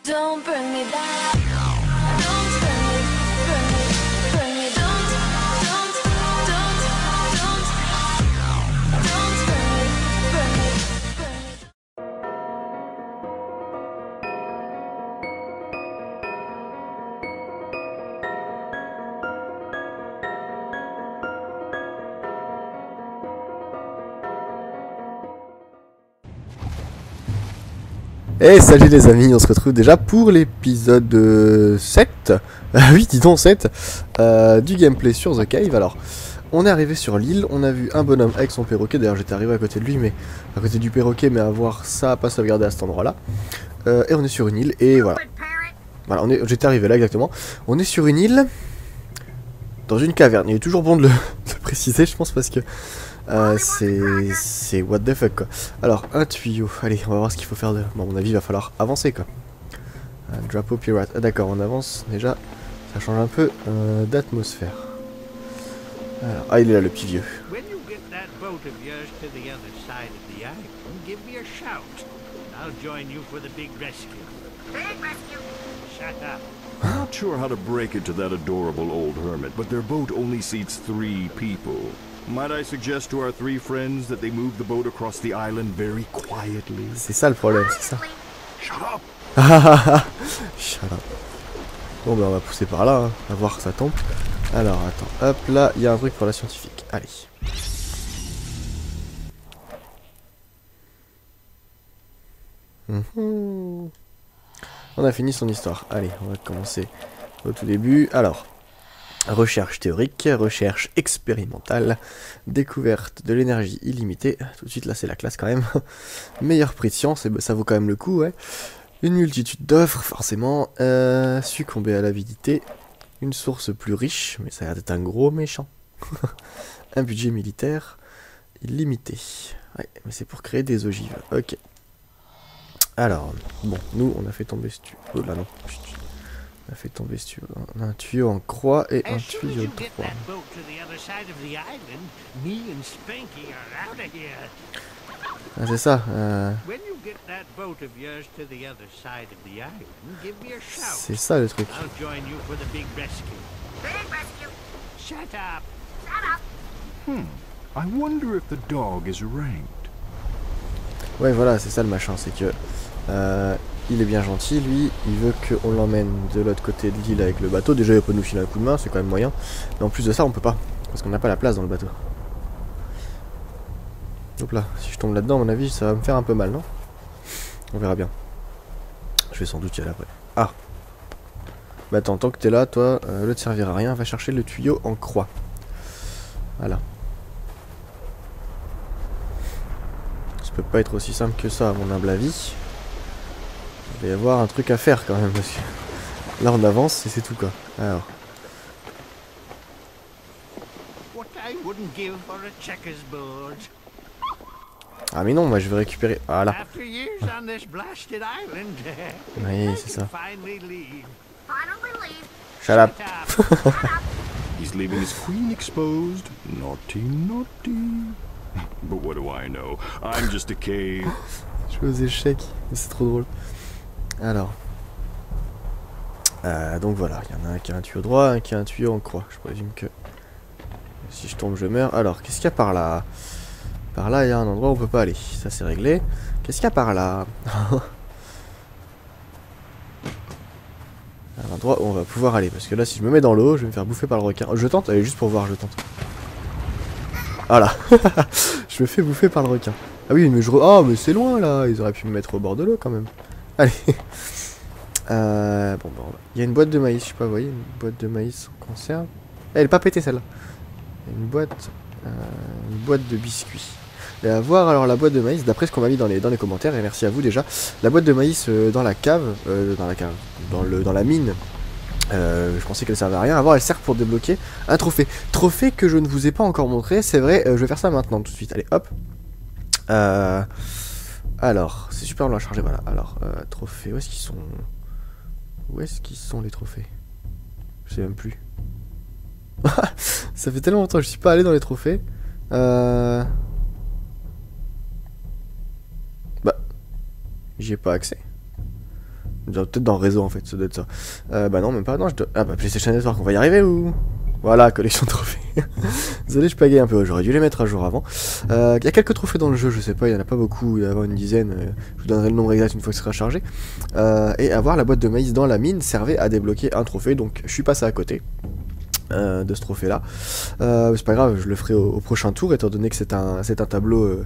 Don't bring me back. Don't bring me, bring me, don't bring me, bring me. Et salut les amis, on se retrouve déjà pour l'épisode 7, oui dis donc 7, du gameplay sur The Cave. Alors, on est arrivé sur l'île, on a vu un bonhomme avec son perroquet, d'ailleurs j'étais arrivé à côté de lui, mais à côté du perroquet, mais à voir ça, pas sauvegarder à cet endroit-là. Et on est sur une île, et voilà. Voilà, j'étais arrivé là exactement. On est sur une île, dans une caverne, il est toujours bon de le préciser je pense parce que... c'est what the fuck quoi. Alors un tuyau, allez on va voir ce qu'il faut faire de... Bon à mon avis il va falloir avancer quoi. Drapeau pirate, ah d'accord on avance déjà, ça change un peu d'atmosphère. Alors, ah il est là le petit vieux. I'm not sure how to break it to that adorable old hermit, but their boat only seats 3 people. Might I suggest to our 3 friends that they move the boat across the island very quietly? C'est ça le problème, c'est ça. Shut up! Shut up. Bon bah on va pousser par là, hein, à voir que ça tombe. Alors attends, hop là, il y a un truc pour la scientifique, allez. On a fini son histoire, allez on va commencer au tout début. Alors... Recherche théorique, recherche expérimentale, découverte de l'énergie illimitée, tout de suite là c'est la classe quand même, meilleur prix de science, et ben, ça vaut quand même le coup, ouais. Une multitude d'offres, forcément, succomber à l'avidité, une source plus riche, mais ça a l'air d'être un gros méchant, un budget militaire illimité, ouais, mais c'est pour créer des ogives, ok. Alors, bon, nous on a fait tomber ce tuyau, oh là non, on a fait tomber ce tuyau. On a un tuyau en croix et un tuyau droit. Ah c'est ça. C'est ça le truc. I wonder if the dog is ranked. Ouais voilà, c'est ça le machin, c'est que il est bien gentil lui, il veut qu'on l'emmène de l'autre côté de l'île avec le bateau. Déjà il peut nous filer un coup de main, c'est quand même moyen. Mais en plus de ça on peut pas, parce qu'on n'a pas la place dans le bateau. Hop là, si je tombe là-dedans à mon avis ça va me faire un peu mal, non? On verra bien. Je vais sans doute y aller après. Ah bah attends, tant que t'es là, toi, le te servira à rien, va chercher le tuyau en croix. Voilà. Ça peut pas être aussi simple que ça à mon humble avis. Il va y avoir un truc à faire quand même, parce que là on avance et c'est tout quoi. Alors. Ah mais non, moi je vais récupérer... Voilà. Oui, c'est ça. Shut up. He's leaving his queen exposed. Naughty, naughty. But what do I know? I'm just a cave. Je joue aux échecs, mais c'est trop drôle. Alors. Donc voilà, il y en a un qui a un tuyau droit, un qui a un tuyau en croix. Je présume que si je tombe je meurs. Alors, qu'est-ce qu'il y a par là? Par là, il y a un endroit où on peut pas aller. Ça c'est réglé. Qu'est-ce qu'il y a par là? Un endroit où on va pouvoir aller. Parce que là, si je me mets dans l'eau, je vais me faire bouffer par le requin. Je tente, allez, juste pour voir, je tente. Voilà. Je me fais bouffer par le requin. Ah oui, mais oh, mais c'est loin là. Ils auraient pu me mettre au bord de l'eau quand même. Allez. Bon, bah, il y a une boîte de maïs, je sais pas, vous voyez, une boîte de maïs en conserve. Elle est pas pétée celle-là. Une boîte de biscuits. Et à voir alors la boîte de maïs, d'après ce qu'on m'a mis dans les commentaires, et merci à vous déjà. La boîte de maïs dans la cave, dans la mine. Je pensais qu'elle servait à rien. À voir, elle sert pour débloquer un trophée. Trophée que je ne vous ai pas encore montré, c'est vrai. Je vais faire ça maintenant tout de suite. Allez, hop. Alors, c'est super long à charger, voilà. Alors, trophées, où est-ce qu'ils sont? Où est-ce qu'ils sont les trophées? Je sais même plus. Ça fait tellement longtemps que je suis pas allé dans les trophées. Bah, j'y ai pas accès. Peut-être dans le réseau en fait, ça doit être ça. Bah non, même pas, non, ah bah PlayStation Network, on va y arriver ou... Voilà, collection de trophées. Désolé, je pagaille un peu, j'aurais dû les mettre à jour avant. Il y a quelques trophées dans le jeu, je sais pas, il y en a pas beaucoup, il y en a une dizaine, je vous donnerai le nombre exact une fois que ce sera chargé. Et avoir la boîte de maïs dans la mine servait à débloquer un trophée, donc je suis passé à côté. De ce trophée là c'est pas grave, je le ferai au prochain tour étant donné que c'est un tableau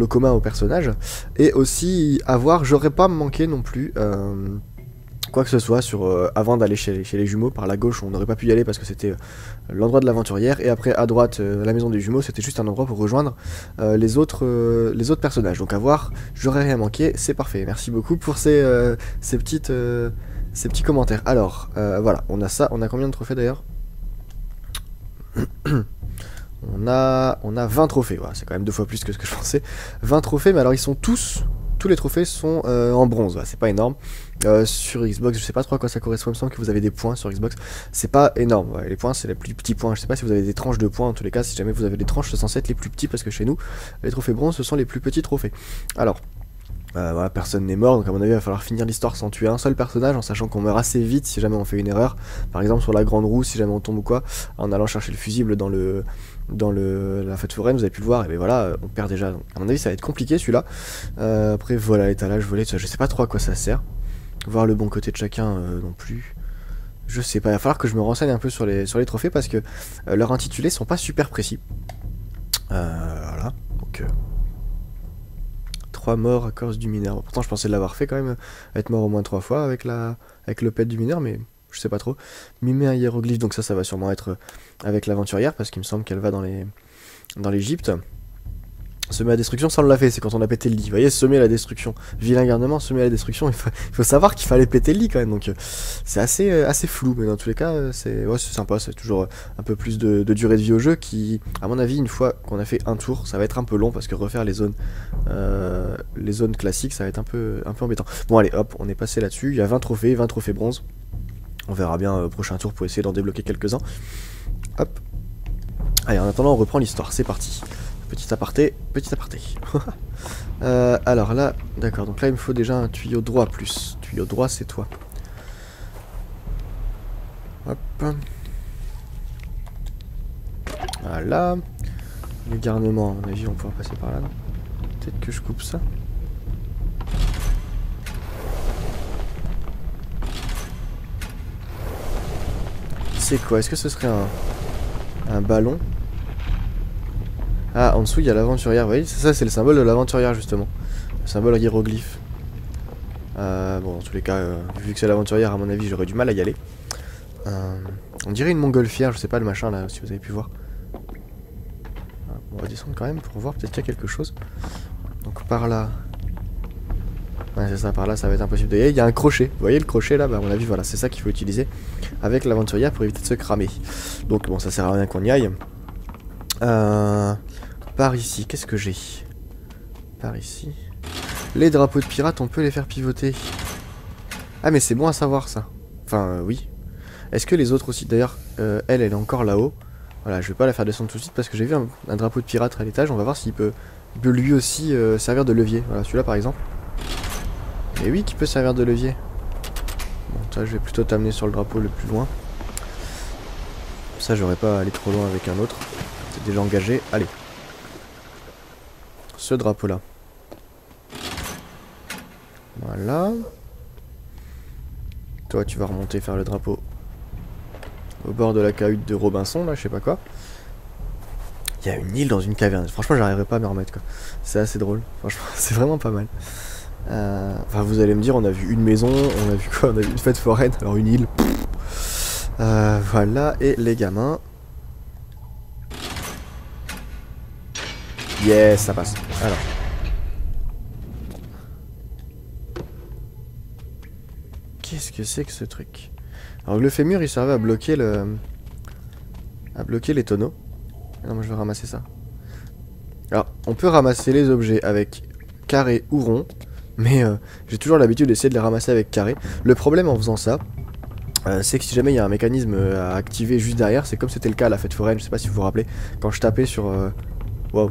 commun au personnage, et aussi avoir, j'aurais pas manqué non plus quoi que ce soit sur avant d'aller chez les jumeaux. Par la gauche on n'aurait pas pu y aller parce que c'était l'endroit de l'aventurière, et après à droite la maison des jumeaux, c'était juste un endroit pour rejoindre les autres personnages. Donc à voir, j'aurais rien manqué, c'est parfait. Merci beaucoup pour ces petits commentaires. Alors voilà, on a ça. On a combien de trophées d'ailleurs? On a 20 trophées, voilà, c'est quand même 2 fois plus que ce que je pensais. 20 trophées, mais alors ils sont tous les trophées sont en bronze, voilà, c'est pas énorme. Sur Xbox, je sais pas trop à quoi ça correspond, il me semble que vous avez des points sur Xbox, c'est pas énorme, ouais, les points c'est les plus petits points, je sais pas si vous avez des tranches de points, en tous les cas, si jamais vous avez des tranches, c'est censé être les plus petits, parce que chez nous, les trophées bronze, ce sont les plus petits trophées. Alors... voilà, personne n'est mort, donc à mon avis il va falloir finir l'histoire sans tuer un seul personnage, en sachant qu'on meurt assez vite si jamais on fait une erreur. Par exemple sur la grande roue, si jamais on tombe ou quoi, en allant chercher le fusible dans la fête foraine, vous avez pu le voir, et bien voilà, on perd déjà. Donc à mon avis ça va être compliqué celui-là. Après voilà, l'étalage volé, je sais pas trop à quoi ça sert. Voir le bon côté de chacun non plus. Je sais pas, il va falloir que je me renseigne un peu sur les trophées, parce que leurs intitulés sont pas super précis. Voilà, donc... 3 morts à cause du mineur. Pourtant je pensais l'avoir fait quand même, être mort au moins 3 fois avec le pet du mineur, mais je sais pas trop. Mimer un hiéroglyphe, donc ça va sûrement être avec l'aventurière, parce qu'il me semble qu'elle va dans l'Égypte. Semer la destruction, ça on l'a fait, c'est quand on a pété le lit. Vous voyez, semer la destruction. Vilain garnement, semer la destruction, il faut savoir qu'il fallait péter le lit quand même, donc c'est assez flou, mais dans tous les cas, c'est sympa, c'est toujours un peu plus de durée de vie au jeu, qui, à mon avis, une fois qu'on a fait un tour, ça va être un peu long, parce que refaire les zones classiques, ça va être un peu embêtant. Bon allez, hop, on est passé là-dessus, il y a 20 trophées bronze. On verra bien au prochain tour pour essayer d'en débloquer quelques-uns. Hop. Allez, en attendant, on reprend l'histoire, c'est parti. Petit aparté. Alors là, d'accord, donc là il me faut déjà un tuyau droit plus. Tuyau droit, c'est toi. Hop. Voilà. Le garnement, à mon avis, on pourra passer par là, non? Peut-être que je coupe ça. C'est quoi? Est-ce que ce serait un ballon? Ah, en dessous il y a l'aventurière, vous voyez, ça c'est le symbole de l'aventurière justement. Le symbole hiéroglyphe. Bon, dans tous les cas, vu que c'est l'aventurière, à mon avis, j'aurais du mal à y aller. On dirait une montgolfière, je sais pas le machin là, si vous avez pu voir. On va descendre quand même pour voir, peut-être qu'il y a quelque chose. Donc par là... Ouais, c'est ça, par là ça va être impossible de y aller. Il y a un crochet, vous voyez le crochet là, bah, à mon avis, voilà, c'est ça qu'il faut utiliser avec l'aventurière pour éviter de se cramer. Donc bon, ça sert à rien qu'on y aille. Par ici, qu'est-ce que j'ai? Par ici. Les drapeaux de pirates, on peut les faire pivoter. Ah mais c'est bon à savoir ça. Enfin oui. Est-ce que les autres aussi? D'ailleurs, elle est encore là-haut. Voilà, je vais pas la faire descendre tout de suite parce que j'ai vu un drapeau de pirate à l'étage. On va voir s'il peut lui aussi servir de levier. Voilà, celui-là par exemple. Et oui, qui peut servir de levier. Bon, ça je vais plutôt t'amener sur le drapeau le plus loin. Ça j'aurais pas à aller trop loin avec un autre. C'est déjà engagé. Allez. Ce drapeau là. Voilà. Toi tu vas remonter faire le drapeau au bord de la cahute de Robinson là, je sais pas quoi. Il y a une île dans une caverne. Franchement j'arriverai pas à me remettre quoi. C'est assez drôle. Franchement c'est vraiment pas mal. Enfin vous allez me dire, on a vu une maison, on a vu quoi? On a vu une fête foraine, alors une île. Voilà, et les gamins. Yes, ça passe. Alors. Qu'est-ce que c'est que ce truc? Alors le fémur il servait à bloquer les tonneaux. Non, moi je vais ramasser ça. Alors on peut ramasser les objets avec carré ou rond, mais j'ai toujours l'habitude d'essayer de les ramasser avec carré. Le problème en faisant ça, c'est que si jamais il y a un mécanisme à activer juste derrière, c'est comme c'était le cas à la fête foraine, je sais pas si vous vous rappelez, quand je tapais sur... Waouh.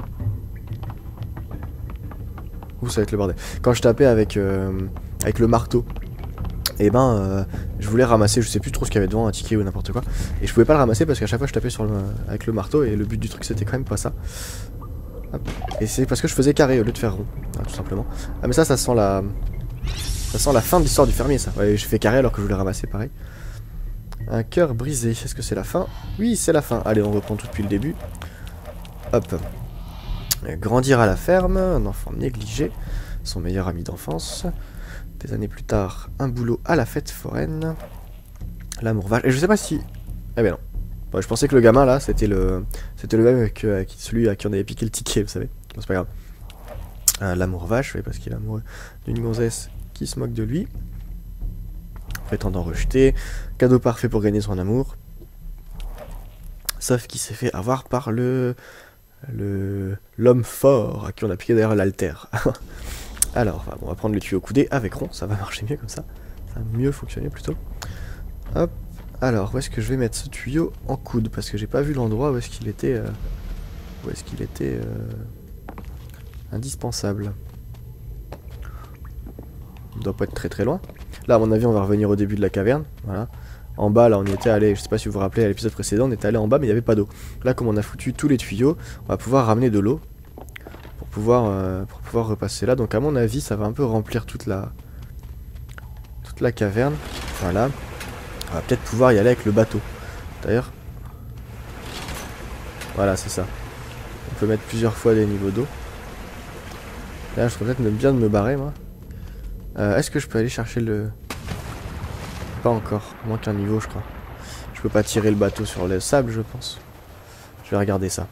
Ouh, ça va être le bordel. Quand je tapais avec le marteau Et ben je voulais ramasser, je sais plus trop ce qu'il y avait devant, un ticket ou n'importe quoi. Et je pouvais pas le ramasser parce qu'à chaque fois je tapais avec le marteau et le but du truc c'était quand même pas ça. Hop. Et c'est parce que je faisais carré au lieu de faire rond, tout simplement. Ah mais ça sent la... Ça sent la fin de l'histoire du fermier ça. Ouais, je fais carré alors que je voulais ramasser pareil. Un cœur brisé, est-ce que c'est la fin? Oui, c'est la fin. Allez, on reprend tout depuis le début. Hop. Grandir à la ferme, un enfant négligé, son meilleur ami d'enfance. Des années plus tard, un boulot à la fête foraine. L'amour vache. Et je sais pas si... Eh ben non. Bon, je pensais que le gamin là, c'était le même que celui à qui on avait piqué le ticket, vous savez. Bon, c'est pas grave. L'amour vache, oui, parce qu'il est amoureux d'une gonzesse qui se moque de lui. Prétendant rejeter. Cadeau parfait pour gagner son amour. Sauf qu'il s'est fait avoir par l'homme fort à qui on a piqué d'ailleurs l'altère. Alors, on va prendre le tuyau coudé avec rond, ça va marcher mieux comme ça. Ça va mieux fonctionner plutôt. Hop. Alors, où est-ce que je vais mettre ce tuyau en coude? Parce que j'ai pas vu l'endroit où est-ce qu'il était... indispensable. Il doit pas être très très loin. Là, à mon avis, on va revenir au début de la caverne. Voilà. En bas, là, on était allé, je sais pas si vous vous rappelez, à l'épisode précédent, on était allé en bas, mais il n'y avait pas d'eau. Là, comme on a foutu tous les tuyaux, on va pouvoir ramener de l'eau pour pouvoir repasser là. Donc, à mon avis, ça va un peu remplir toute la caverne. Voilà. On va peut-être pouvoir y aller avec le bateau. D'ailleurs, voilà, c'est ça. On peut mettre plusieurs fois des niveaux d'eau. Là, je serais peut-être bien de me barrer, moi. Est-ce que je peux aller chercher le... Pas encore, il manque un niveau je crois. Je peux pas tirer le bateau sur le sable je pense. Je vais regarder ça.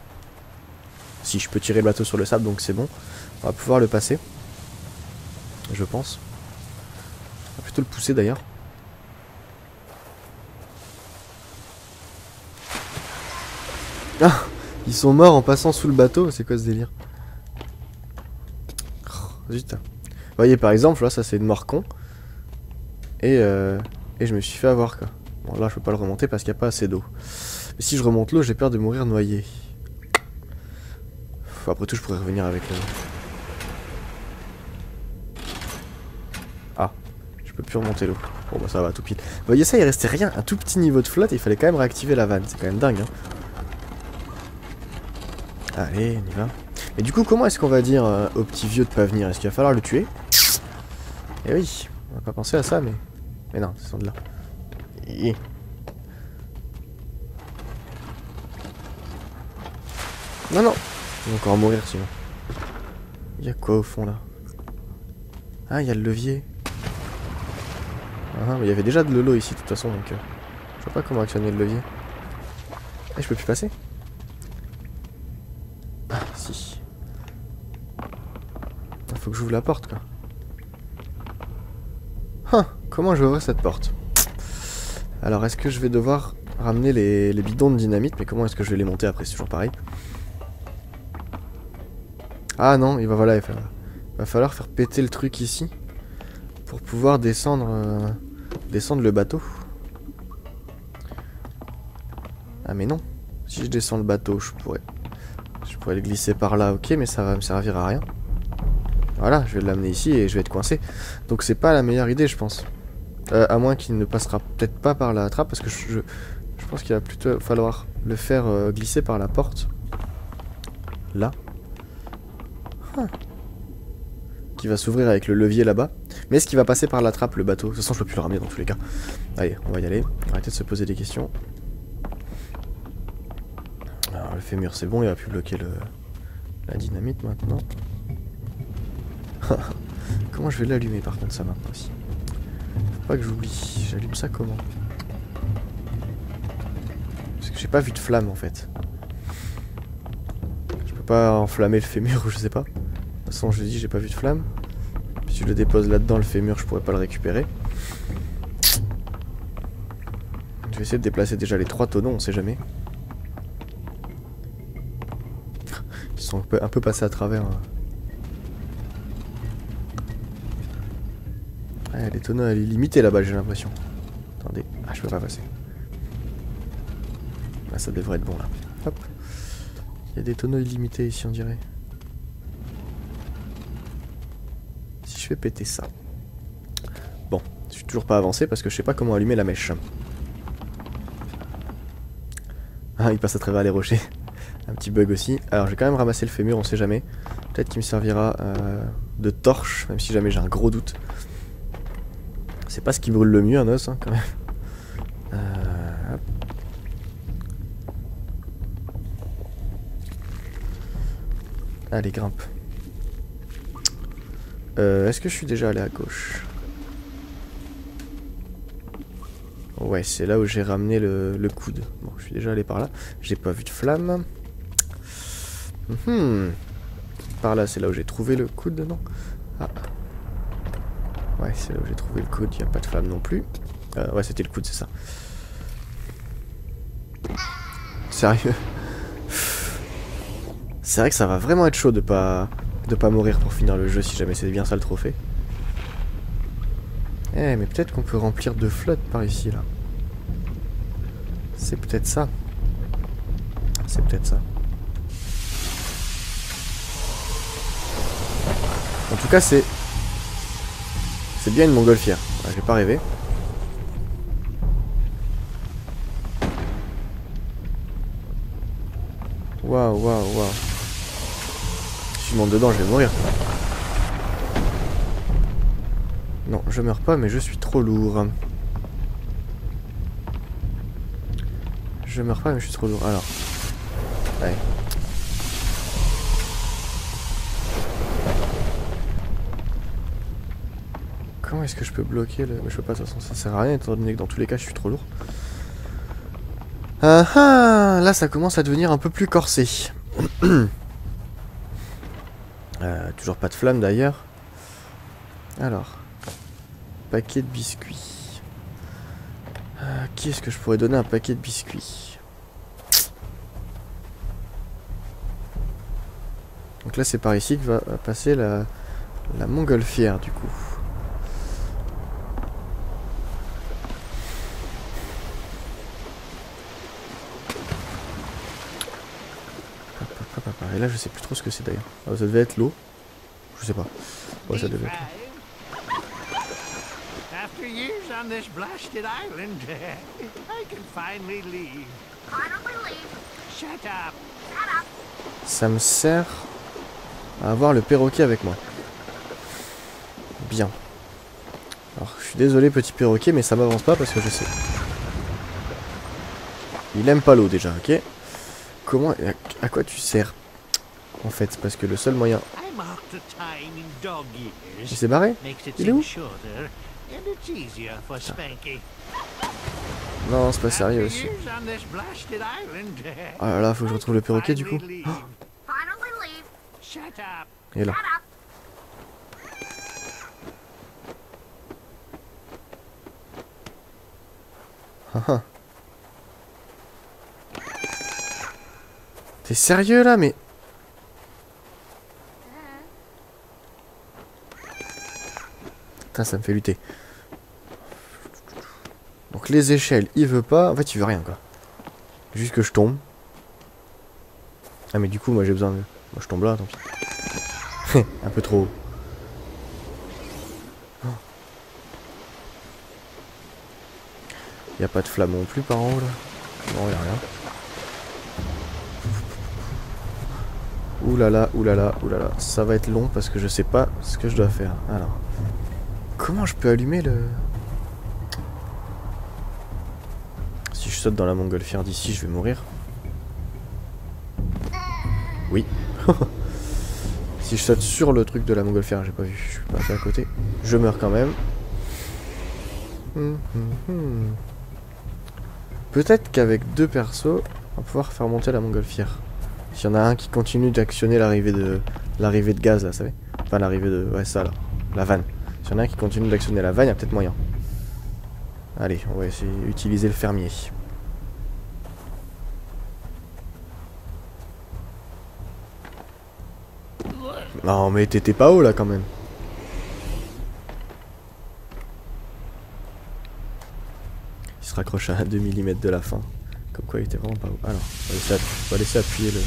Si je peux tirer le bateau sur le sable donc c'est bon. On va pouvoir le passer. Je pense. On va plutôt le pousser d'ailleurs. Ah, ils sont morts en passant sous le bateau, c'est quoi ce délire? Oh, zut. Vous voyez par exemple, là ça c'est une mort con. Et je me suis fait avoir quoi. Bon là je peux pas le remonter parce qu'il n'y a pas assez d'eau. Mais si je remonte l'eau j'ai peur de mourir noyé. Après tout je pourrais revenir avec le... Ah, je peux plus remonter l'eau. Bon bah ça va tout pile. Vous voyez ça, il restait rien, un tout petit niveau de flotte et il fallait quand même réactiver la vanne. C'est quand même dingue hein. Allez, on y va. Mais du coup comment est-ce qu'on va dire au petit vieux de pas venir? Est-ce qu'il va falloir le tuer? Eh oui, on va pas penser à ça mais... Mais non, c'est de là. Et... Non, non. Il va encore mourir sinon. Il y a quoi au fond là? Ah, il y a le levier. Ah, mais il y avait déjà de l'eau ici de toute façon donc... je vois pas comment actionner le levier. Eh, je peux plus passer? Ah, si. Il faut que j'ouvre la porte quoi. Ah, comment je vais ouvrir cette porte? Alors, est-ce que je vais devoir ramener les bidons de dynamite? Mais comment est-ce que je vais les monter après? C'est toujours pareil. Ah non, il va falloir faire péter le truc ici pour pouvoir descendre le bateau. Ah mais non. Si je descends le bateau, je pourrais le glisser par là, ok, mais ça va me servir à rien. Voilà, je vais l'amener ici et je vais être coincé. Donc c'est pas la meilleure idée, je pense. À moins qu'il ne passera peut-être pas par la trappe, parce que je pense qu'il va plutôt falloir le faire glisser par la porte. Là. Ah. Qui va s'ouvrir avec le levier là-bas. Mais est-ce qu'il va passer par la trappe, le bateau? De toute façon, je peux plus le ramener dans tous les cas. Allez, on va y aller. Arrêtez de se poser des questions. Alors, le fémur, c'est bon, il va plus bloquer la dynamite maintenant. Comment je vais l'allumer par contre, ça maintenant aussi? Faut pas que j'oublie. J'allume ça comment? Parce que j'ai pas vu de flamme en fait. Je peux pas enflammer le fémur ou je sais pas. De toute façon, je dis, j'ai pas vu de flamme. Puis si je le dépose là-dedans, le fémur, je pourrais pas le récupérer. Je vais essayer de déplacer déjà les 3 tonneaux, on sait jamais. Ils sont un peu passés à travers. Hein. Ah, les tonneaux, elle est limitée là-bas, j'ai l'impression. Attendez, ah, je peux pas passer. Là, ça devrait être bon là. Hop. Il y a des tonneaux illimités ici, on dirait. Si je fais péter ça. Bon, Je suis toujours pas avancé parce que je sais pas comment allumer la mèche. Ah, il passe à travers les rochers. Un petit bug aussi. Alors, je vais quand même ramasser le fémur, on sait jamais. Peut-être qu'il me servira de torche, même si jamais j'ai un gros doute. C'est pas ce qui brûle le mieux, un os, hein, quand même. Hop. Allez, grimpe. Est-ce que je suis déjà allé à gauche? Ouais, c'est là où j'ai ramené le coude. Bon, je suis déjà allé par là. J'ai pas vu de flamme. Par là, c'est là où j'ai trouvé le coude, non? Ah. Ouais, c'est là où j'ai trouvé le coude. Il n'y a pas de flamme non plus. Ouais, c'était le coude, c'est ça. Sérieux? C'est vrai que ça va vraiment être chaud de pas mourir pour finir le jeu si jamais c'est bien ça le trophée. Eh, mais peut-être qu'on peut remplir de flotte par ici, là. C'est peut-être ça. C'est peut-être ça. En tout cas, c'est bien une montgolfière. Ouais, j'ai pas rêvé. Waouh, waouh, waouh. Si je monte dedans, je vais mourir. Non, je meurs pas, mais je suis trop lourd. Je meurs pas, mais je suis trop lourd. Alors. Allez. Comment est-ce que je peux bloquer le... Je peux pas, de toute façon, ça sert à rien, étant donné que dans tous les cas, je suis trop lourd. Ah ah, là, ça commence à devenir un peu plus corsé. Toujours pas de flamme, d'ailleurs. Alors. Paquet de biscuits. Qui est-ce que je pourrais donner un paquet de biscuits? Donc là, c'est par ici que va passer la montgolfière, du coup. Et là, je sais plus trop ce que c'est d'ailleurs. Ah, ça devait être l'eau. Je sais pas. Ouais, ça devait être l'eau. After years on this blasted island, I can finally leave. Finally leave. Shut up. Shut up. Ça me sert à avoir le perroquet avec moi. Bien. Alors, je suis désolé, petit perroquet, mais ça m'avance pas parce que je sais. Il aime pas l'eau déjà, ok? Comment... À quoi tu sers? En fait, parce que le seul moyen... I marked a time in dog Il years. s'est barré? Makes it Il est où? seem shorter, and it's easier for Spanky. Non, c'est pas sérieux After aussi. years on this blasted island, Oh là là, faut que je retrouve le perroquet du coup. finally leave. Finally leave. Shut up. Il est là. Shut up. Ah, ah. T'es sérieux là, mais... Putain, ça me fait lutter. Donc les échelles, il veut pas. En fait, il veut rien, quoi. Juste que je tombe. Ah, mais du coup, moi j'ai besoin de... Moi je tombe là, tant pis. Un peu trop haut. Y a pas de flamme non plus par en haut, là. Non, y a rien. Oulala, oulala, oulala. Ça va être long parce que je sais pas ce que je dois faire. Alors. Comment je peux allumer le... Si je saute dans la montgolfière d'ici, je vais mourir. Oui. Si je saute sur le truc de la montgolfière, j'ai pas vu, je suis passé à côté. Je meurs quand même. Peut-être qu'avec deux persos, on va pouvoir faire monter la montgolfière. S'il y en a un qui continue d'actionner l'arrivée de gaz là, vous savez. Enfin l'arrivée de... Ouais, ça là. La vanne. S'il y en a un qui continue d'actionner la vanne, il y a peut-être moyen. Allez, on va essayer d'utiliser le fermier. Non mais t'étais pas haut là quand même. Il se raccroche à 2 mm de la fin. Comme quoi il était vraiment pas haut. Alors, on va laisser appuyer le...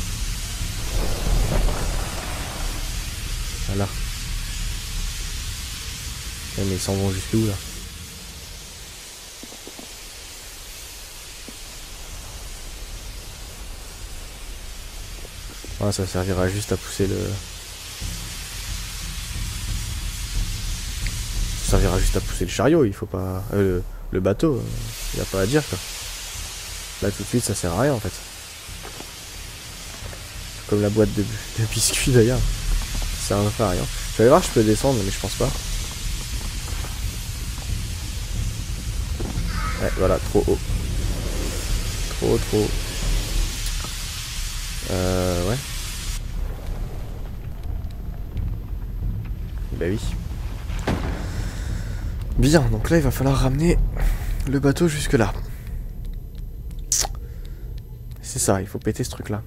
Voilà. Eh, mais ils s'en vont jusqu'où là? Ouais, ça servira juste à pousser le... Ça servira juste à pousser le chariot, il faut pas... le bateau, il n'y a pas à dire quoi. Là tout de suite ça sert à rien en fait. Comme la boîte de biscuits d'ailleurs. Ça sert à rien. Je vais aller voir si je peux descendre mais je pense pas. Ouais voilà, trop haut. Trop haut. Ouais. Bah oui. Bien, donc là il va falloir ramener le bateau jusque là. C'est ça, il faut péter ce truc là.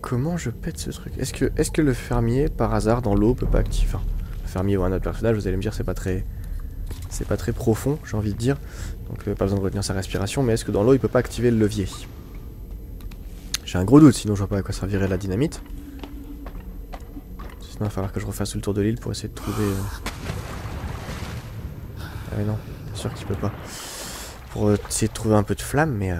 Comment je pète ce truc? Est-ce que le fermier par hasard dans l'eau peut pas activer? Enfin, le fermier ou un autre personnage, vous allez me dire c'est pas très profond, j'ai envie de dire. Donc pas besoin de retenir sa respiration, mais est-ce que dans l'eau il peut pas activer le levier? J'ai un gros doute, sinon je vois pas à quoi servirait la dynamite. Sinon il va falloir que je refasse le tour de l'île pour essayer de trouver... Ah mais non, bien sûr qu'il peut pas. Pour essayer de trouver un peu de flamme, mais...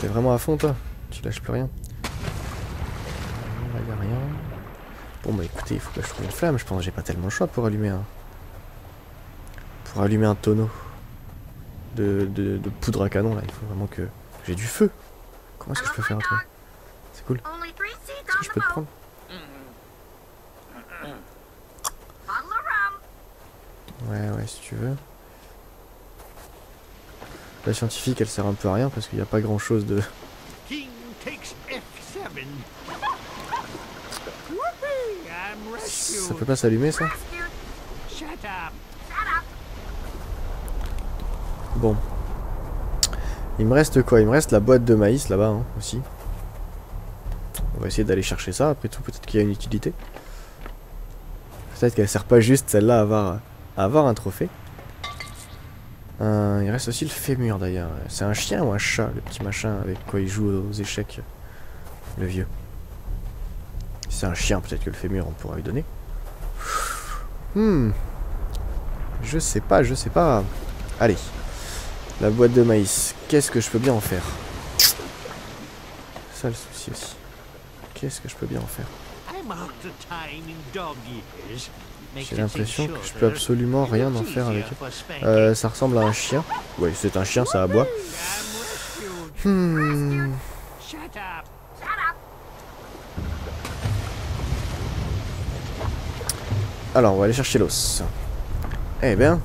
T'es vraiment à fond toi? Tu lâches plus rien? Là y'a rien. Bon bah écoutez, il faut que je trouve une flamme, je pense que j'ai pas tellement le choix pour allumer un... Pour allumer un tonneau de poudre à canon là, il faut vraiment que j'ai du feu. Comment est-ce que je peux faire un truc? C'est cool. Est-ce que je peux te prendre? Ouais, si tu veux. La scientifique, elle sert un peu à rien parce qu'il n'y a pas grand chose de... King takes F7. Whoopee, I'm Ça rescued. peut pas s'allumer ça? Shut up. Bon. Il me reste quoi? Il me reste la boîte de maïs là-bas hein, aussi. On va essayer d'aller chercher ça. Après tout, peut-être qu'il y a une utilité. Peut-être qu'elle sert pas juste celle-là à avoir un trophée. Il reste aussi le fémur d'ailleurs. C'est un chien ou un chat, le petit machin avec quoi il joue aux échecs, le vieux. Si c'est un chien, peut-être que le fémur on pourra lui donner. Je sais pas. Allez. La boîte de maïs. Qu'est-ce que je peux bien en faire? Ça le souci aussi. Qu'est-ce que je peux bien en faire? J'ai l'impression que je peux absolument rien en faire avec elle. Ça ressemble à un chien. Oui, c'est un chien, ça aboie. Alors, on va aller chercher l'os. Eh bien.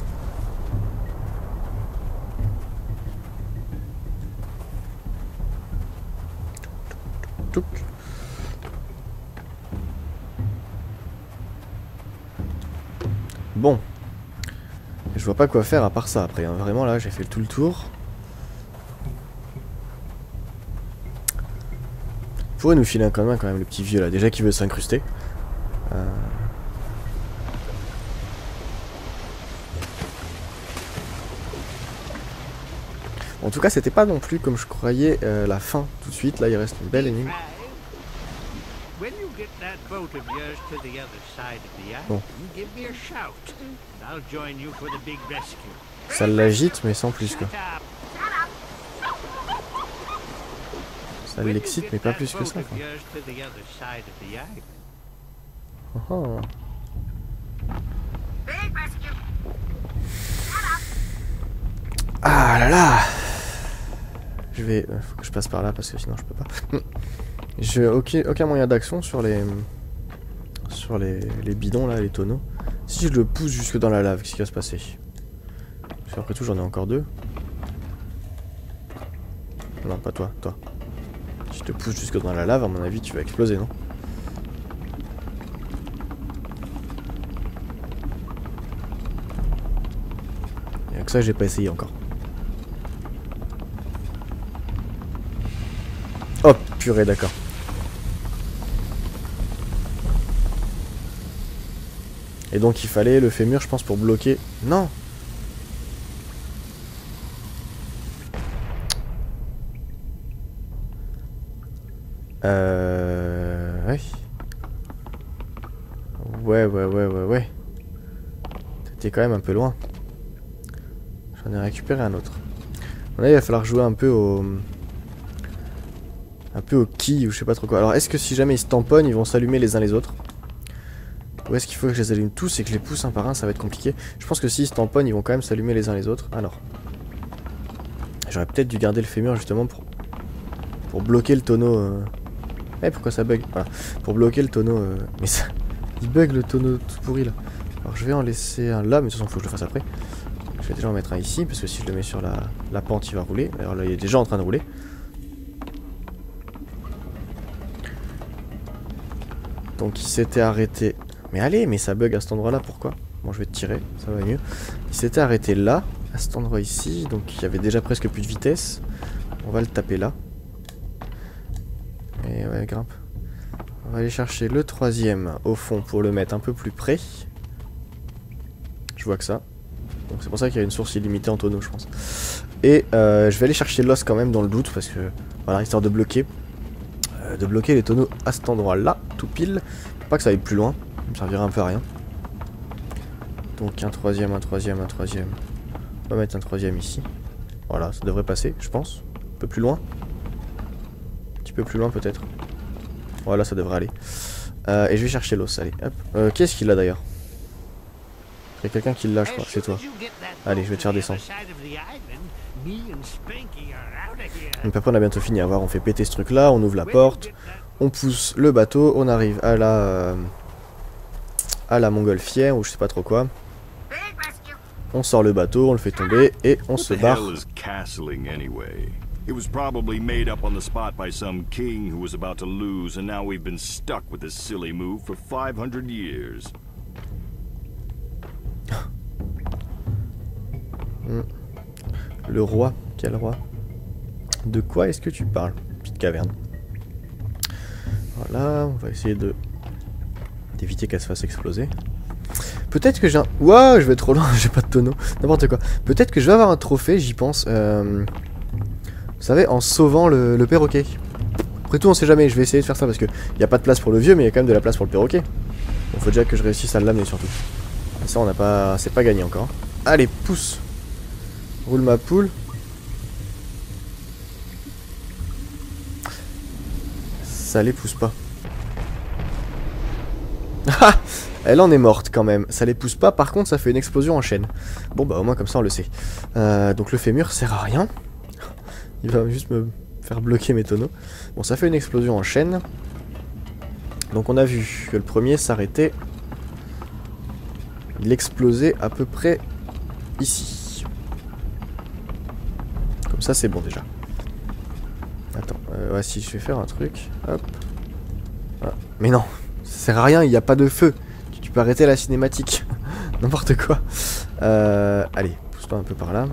Bon. Je vois pas quoi faire à part ça après. Hein. Vraiment là, j'ai fait tout le tour. Pourrait nous filer un quand même le petit vieux là. Déjà qui veut s'incruster. En tout cas, c'était pas non plus comme je croyais la fin tout de suite. Là, il reste une belle énigme. Bon. Ça l'agite, mais sans plus quoi. Ça l'excite, mais pas plus que ça quoi. Oh. Ah là là. Je vais... faut que je passe par là parce que sinon je peux pas. J'ai aucun moyen d'action sur les bidons là, les tonneaux. Si je le pousse jusque dans la lave, qu'est-ce qui va se passer? Parce qu'après tout j'en ai encore deux. Non, pas toi, toi. Si je te pousse jusque dans la lave, à mon avis tu vas exploser, non? Il y a que ça, j'ai pas essayé encore. Oh purée, d'accord. Et donc il fallait le fémur, je pense, pour bloquer... Non. Ouais. T'étais quand même un peu loin. J'en ai récupéré un autre. Là, il va falloir jouer un peu au Un peu au quille ou je sais pas trop quoi. Alors est-ce que si jamais ils se tamponnent, ils vont s'allumer les uns les autres? Ou est-ce qu'il faut que je les allume tous et que je les pousse un par un? Ça va être compliqué. Je pense que s'ils se tamponnent, ils vont quand même s'allumer les uns les autres. Alors. J'aurais peut-être dû garder le fémur justement pour bloquer le tonneau. Eh, pourquoi ça bug? Voilà. Pour bloquer le tonneau. Mais ça. Il bug le tonneau tout pourri là. Alors je vais en laisser un là, mais de toute façon, faut que je le fasse après. Je vais déjà en mettre un ici, parce que si je le mets sur la pente, il va rouler. Alors là, il est déjà en train de rouler. Donc il s'était arrêté. Mais allez, mais ça bug à cet endroit là, pourquoi? Bon, je vais te tirer, ça va mieux. Il s'était arrêté là, à cet endroit ici, donc il y avait déjà presque plus de vitesse. On va le taper là. Et ouais, grimpe. On va aller chercher le troisième au fond pour le mettre un peu plus près. Je vois que ça. Donc c'est pour ça qu'il y a une source illimitée en tonneau, je pense. Et je vais aller chercher l'os quand même dans le doute, parce que voilà, histoire de bloquer les tonneaux à cet endroit là, tout pile. Faut pas que ça aille plus loin, ça me servirait un peu à rien. Donc un troisième, un troisième, un troisième. On va mettre un troisième ici. Voilà, ça devrait passer, je pense. Un peu plus loin. Un petit peu plus loin peut-être. Voilà, ça devrait aller. Et je vais chercher l'os, allez, hop. Qui est-ce qu'il a d'ailleurs? Il y a quelqu'un qui l'a, je crois, c'est toi. Allez, je vais te faire descendre. Donc après on a bientôt fini, à voir, on fait péter ce truc là, on ouvre la porte, on pousse le bateau, on arrive à la montgolfière ou je sais pas trop quoi. On sort le bateau, on le fait tomber et on se barre. It was probably made up on the spot by some king who was about to lose, and now we've been stuck with this silly move for 500 years. Le roi, quel roi? De quoi est-ce que tu parles? Petite caverne. Voilà, on va essayer d'éviter qu'elle se fasse exploser. Peut-être que j'ai un... Ouah, je vais trop loin, j'ai pas de tonneau. N'importe quoi. Peut-être que je vais avoir un trophée, j'y pense. Vous savez, en sauvant le perroquet. Après tout, on sait jamais, je vais essayer de faire ça parce que y a pas de place pour le vieux, mais il y a quand même de la place pour le perroquet. Bon, faut déjà que je réussisse à l'amener surtout. Et ça, on n'a pas... C'est pas gagné encore. Allez, pousse. Roule ma poule. Ça les pousse pas. Ah, elle en est morte quand même. Ça les pousse pas, par contre ça fait une explosion en chaîne. Bon bah au moins comme ça on le sait. Donc le fémur sert à rien. Il va juste me faire bloquer mes tonneaux. Bon, ça fait une explosion en chaîne. Donc on a vu que le premier s'arrêtait. Il explosait à peu près ici. Comme ça c'est bon déjà. Attends, ouais, si je vais faire un truc. Hop. Ah, mais non, ça sert à rien, il n'y a pas de feu. Tu peux arrêter la cinématique. N'importe quoi. Allez, pousse-toi un peu par là.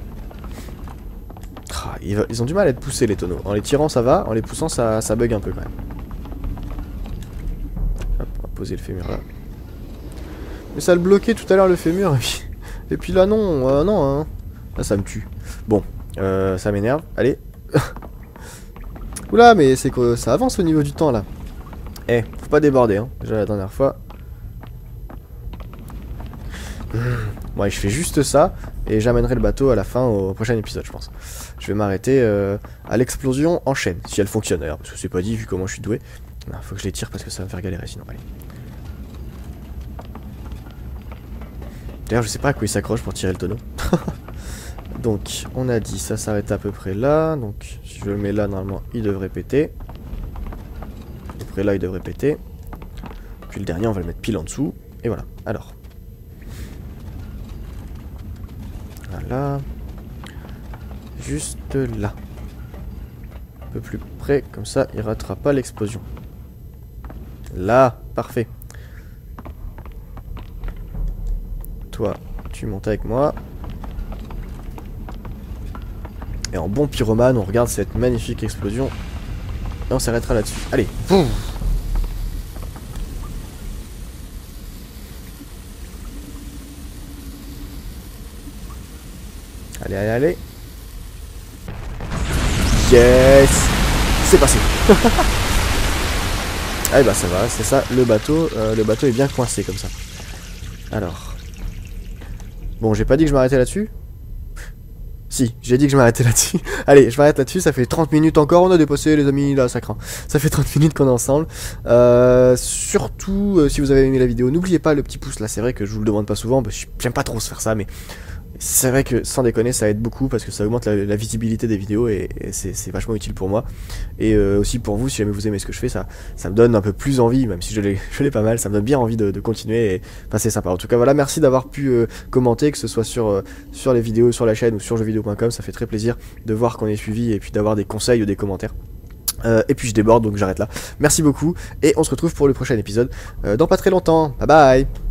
Ah, ils ont du mal à être poussés les tonneaux. En les tirant ça va, en les poussant ça bug un peu quand même. Hop, on va poser le fémur là. Mais ça le bloquait tout à l'heure le fémur. Et puis là non, non hein. Là ça me tue. Bon, ça m'énerve. Allez. Oula, mais c'est que ça avance au niveau du temps là. Eh, faut pas déborder hein. Déjà la dernière fois. Bon, je fais juste ça et j'amènerai le bateau à la fin au prochain épisode, je pense. Je vais m'arrêter à l'explosion en chaîne, si elle fonctionne d'ailleurs, parce que c'est pas dit vu comment je suis doué. Non, faut que je les tire parce que ça va me faire galérer sinon. Allez. D'ailleurs, je sais pas à quoi il s'accroche pour tirer le tonneau. Donc, on a dit ça s'arrête à peu près là. Donc, si je le mets là, normalement, il devrait péter. À peu près là, il devrait péter. Puis le dernier, on va le mettre pile en dessous. Et voilà. Alors. Voilà. Juste là. Un peu plus près, comme ça, il ratera pas l'explosion. Là, parfait. Toi, tu montes avec moi. Et en bon pyromane, on regarde cette magnifique explosion. Et on s'arrêtera là-dessus. Allez, boum. Allez, allez, allez. Yes. C'est passé. Ah bah ça va, c'est ça, le bateau est bien coincé comme ça. Alors. Bon, j'ai pas dit que je m'arrêtais là-dessus. Si, j'ai dit que je m'arrêtais là-dessus. Allez, je m'arrête là-dessus, ça fait 30 minutes encore, on a dépassé les amis, là ça craint. Ça fait 30 minutes qu'on est ensemble. Surtout, si vous avez aimé la vidéo, n'oubliez pas le petit pouce là, c'est vrai que je vous le demande pas souvent, parce que j'aime pas trop se faire ça, mais c'est vrai que sans déconner ça aide beaucoup parce que ça augmente la visibilité des vidéos et c'est vachement utile pour moi. Et aussi pour vous, si jamais vous aimez ce que je fais, ça me donne un peu plus envie, même si je l'ai pas mal, ça me donne bien envie de continuer et enfin, c'est sympa. En tout cas voilà, merci d'avoir pu commenter, que ce soit sur les vidéos sur la chaîne ou sur jeuxvideo.com, ça fait très plaisir de voir qu'on est suivi et puis d'avoir des conseils ou des commentaires. Et puis je déborde donc j'arrête là. Merci beaucoup et on se retrouve pour le prochain épisode dans pas très longtemps. Bye bye.